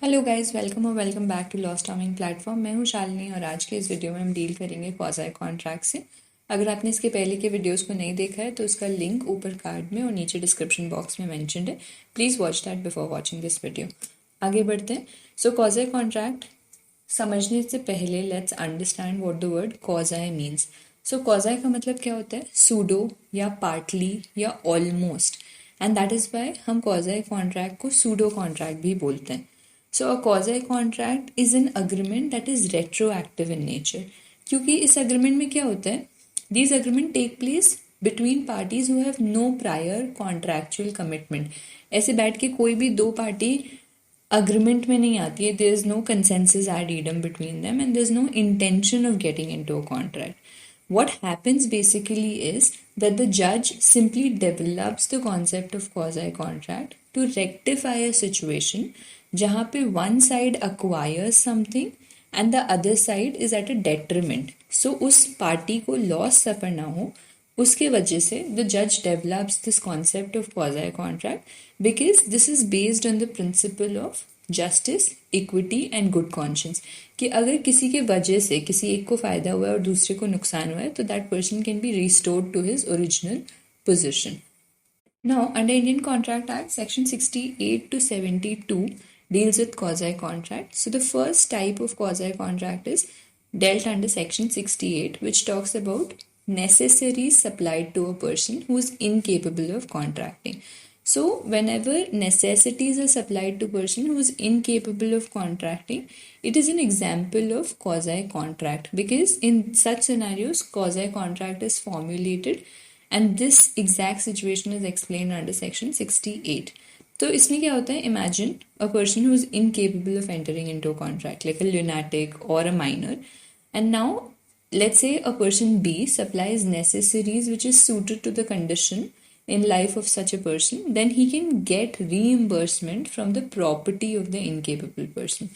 Hello guys, welcome back to lost arming platform. मैं हूं शालिनी और आज के इस वीडियो में हम डील करेंगे क्वाज़ी कॉन्ट्रैक्ट से। अगर आपने इसके पहले के वीडियोस को नहीं देखा है तो उसका लिंक ऊपर कार्ड में और नीचे डिस्क्रिप्शन बॉक्स में मेंशन्ड है। Please watch that before watching this video. आगे बढ़ते हैं। सो क्वाज़ी कॉन्ट्रैक्ट समझने से पहले let's understand what the word quasi means. So quasi का मतलब क्या होता है? सूडो या पार्टली या almost, and that is why हम क्वाज़ी कॉन्ट्रैक्ट को सूडो कॉन्ट्रैक्ट भी बोलते हैं। So a quasi contract is an agreement that is retroactive in nature. क्योंकि इस agreement में क्या होता है? These agreement take place between parties who have no prior contractual commitment. ऐसे बैठ के कोई भी दो पार्टी agreement में नहीं आती है. There is no consensus ad idem between them and there is no intention of getting into a contract. What happens basically is that the judge simply develops the concept of quasi contract to rectify a situation जहाँ पे one side acquires something and the other side is at a detriment. So उस party को loss सफर ना हो, उसके वजह से the judge develops this concept of quasi contract because this is based on the principle of justice, equity and good conscience. कि अगर किसी के वजह से किसी एक को फायदा हुआ है और दूसरे को नुकसान हुआ है तो that person can be restored to his original position. Now, under Indian Contract Act, Section 68 to 72 deals with quasi contract. So the first type of quasi contract is dealt under Section 68, which talks about necessaries supplied to a person who is incapable of contracting. So whenever necessities are supplied to a person who is incapable of contracting, it is an example of quasi contract, because in such scenarios quasi contract is formulated and this exact situation is explained under section 68. तो इसमें क्या होता है? Imagine a person who is incapable of entering into a contract, like a lunatic or a minor, and now let's say a person B supplies necessaries which is suited to the condition in life of such a person, then he can get reimbursement from the property of the incapable person.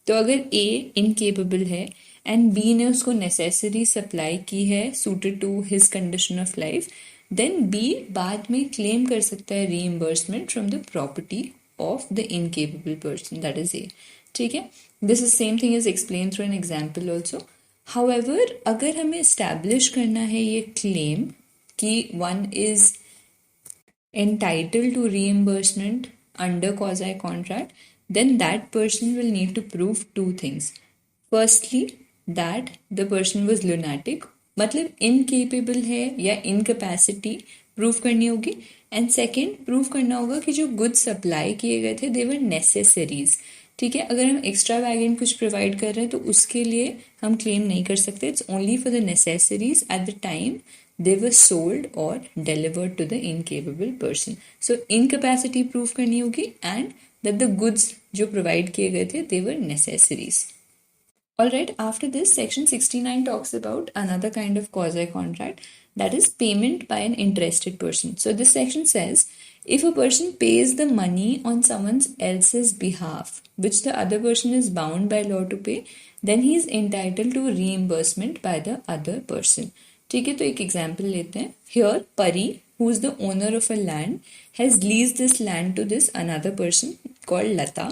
तो अगर A incapable है and B ने उसको necessary supply की है suited to his condition of life, then B बाद में claim कर सकता है reimbursement from the property of the incapable person, that is A. ठीक है, this is same thing is explain through an example also. However अगर हमें establish करना है ये क्लेम कि one is entitled to reimbursement under quasi contract, then that person will need to prove two things. Firstly, that the person was lunatic, मतलब incapable है या incapacity prove करनी होगी, and second prove करना होगा कि जो goods supply किए गए थे they were necessaries. ठीक है, अगर हम एक्स्ट्रा वैगन कुछ प्रोवाइड कर रहे हैं तो उसके लिए हम क्लेम नहीं कर सकते. It's only for the necessaries at the time they were sold or delivered to the incapable person. So incapacity proof करनी होगी and that the goods जो provide किए गए थे they were necessaries. Alright, after this section 69 talks about another kind of quasi contract, that is payment by an interested person. So this section says if a person pays the money on someone else's behalf which the other person is bound by law to pay, then he is entitled to reimbursement by the other person. ठीक है, तो एक example लेते हैं. Here Pari, who is the owner of a land, has lease this land to this another person called Lata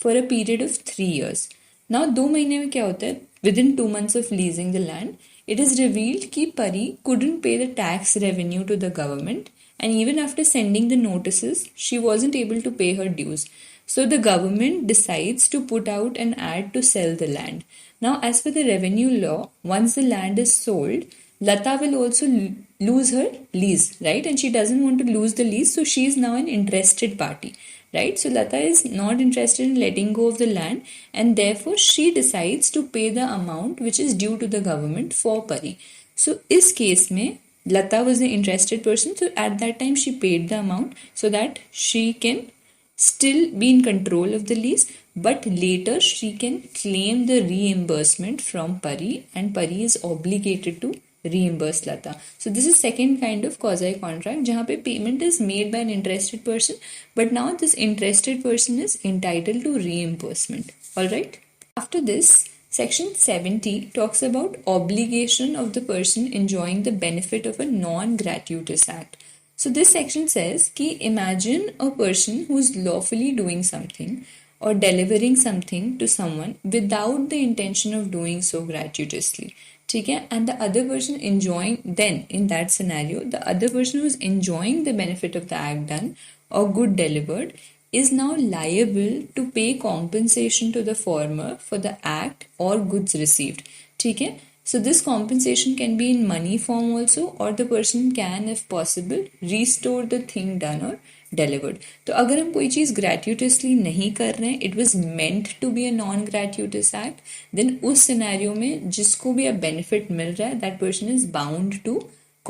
for a period of 3 years. Now 2 महीने में क्या होता है? Within 2 months of leasing the land it is revealed कि Pari couldn't pay the tax revenue to the government, and even after sending the notices she wasn't able to pay her dues. So the government decides to put out an ad to sell the land. Now as per the revenue law, once the land is sold, Lata will also lose her lease, right? And she doesn't want to lose the lease, so she is now an interested party, right? So Lata is not interested in letting go of the land, and therefore she decides to pay the amount which is due to the government for Pari. So इस case में Lata was the interested person, so at that time she paid the amount so that she can still be in control of the lease, but later she can claim the reimbursement from Pari, and Pari is obligated to reimburse Lata. So this is second kind of quasi contract जहाँ पे payment is made by an interested person, but now this interested person is entitled to reimbursement. Alright? After this, section 70 talks about obligation of the person enjoying the benefit of a non-gratuitous act. So this section says कि imagine a person who is lawfully doing something or delivering something to someone without the intention of doing so gratuitously. ठीक है, and the other person enjoying, then in that scenario the other person who's enjoying the benefit of the act done or good delivered is now liable to pay compensation to the former for the act or goods received. ठीक है, so this compensation can be in money form also, or the person can, if possible, restore the thing done or delivered. तो अगर हम कोई चीज़ gratuitously नहीं कर रहे हैं, it was meant to be a non-gratuitous act, then उस scenario में जिसको भी अब benefit मिल रहा है, that person is bound to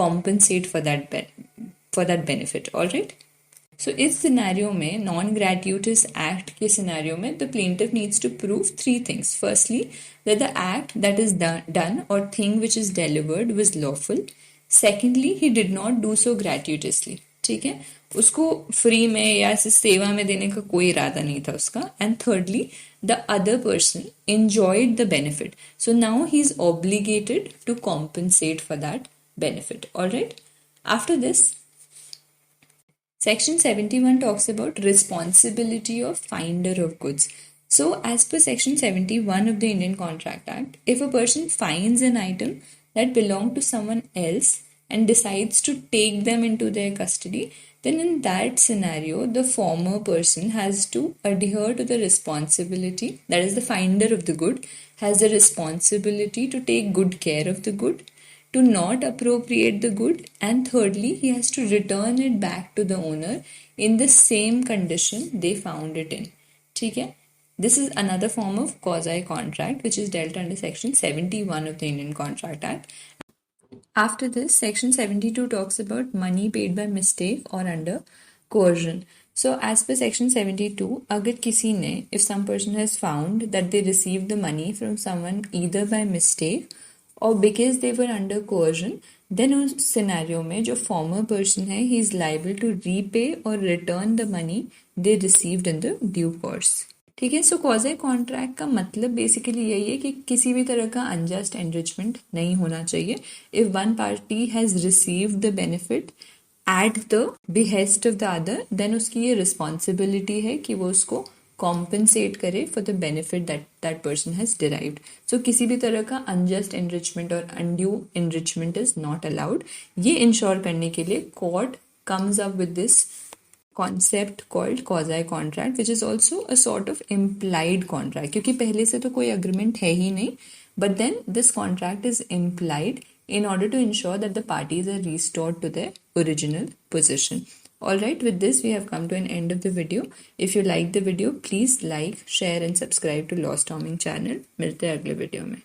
compensate for that benefit. All right. So इस सिनेरियो में नॉन ग्रेट्यूटस एक्ट के सिनेरियो में the plaintiff needs to prove 3 things. Firstly, that the act that is done or thing which is delivered was lawful. Secondly, he did not do so gratuitously. ठीक है, उसको free में या सेवा में देने का कोई इरादा नहीं था उसका. And thirdly, the other person enjoyed the benefit. So now he is obligated to compensate for that benefit. All right. After this, Section 71 talks about responsibility of finder of goods. So, as per Section 71 of the Indian Contract Act, if a person finds an item that belonged to someone else and decides to take them into their custody, then in that scenario, the former person has to adhere to the responsibility, that is, the finder of the good has the responsibility to take good care of the good, to not appropriate the good, and thirdly, he has to return it back to the owner in the same condition they found it in. ठीक है, this is another form of quasi-contract which is dealt under Section 71 of the Indian Contract Act. After this, Section 72 talks about money paid by mistake or under coercion. So, as per Section 72, अगर किसी ने, if some person has found that they received the money from someone either by mistake or because they were under coercion, then उस scenario में जो farmer person है he is liable to repay or return the money they received in the due course. ठीक है, सो quasi contract का मतलब basically यही है कि किसी भी तरह का अनजस्ट एनरिचमेंट नहीं होना चाहिए. If one party has received the benefit at the behest of the other, then उसकी ये रिस्पॉन्सिबिलिटी है कि वो उसको कॉम्पनसेट करे for the benefit that person has derived. So किसी भी तरह का अनजस्ट एनरिचमेंट और undue enrichment is not allowed. ये इंश्योर करने के लिए court comes up with this concept called quasi contract, which is also a sort of implied contract, क्योंकि पहले से तो कोई अग्रीमेंट है ही नहीं, but then this contract is implied in order to ensure that the parties are restored to their original position. Alright, with this we have come to an end of the video. If you like the video, please like, share and subscribe to Law Storming channel. मिलते हैं अगले video में.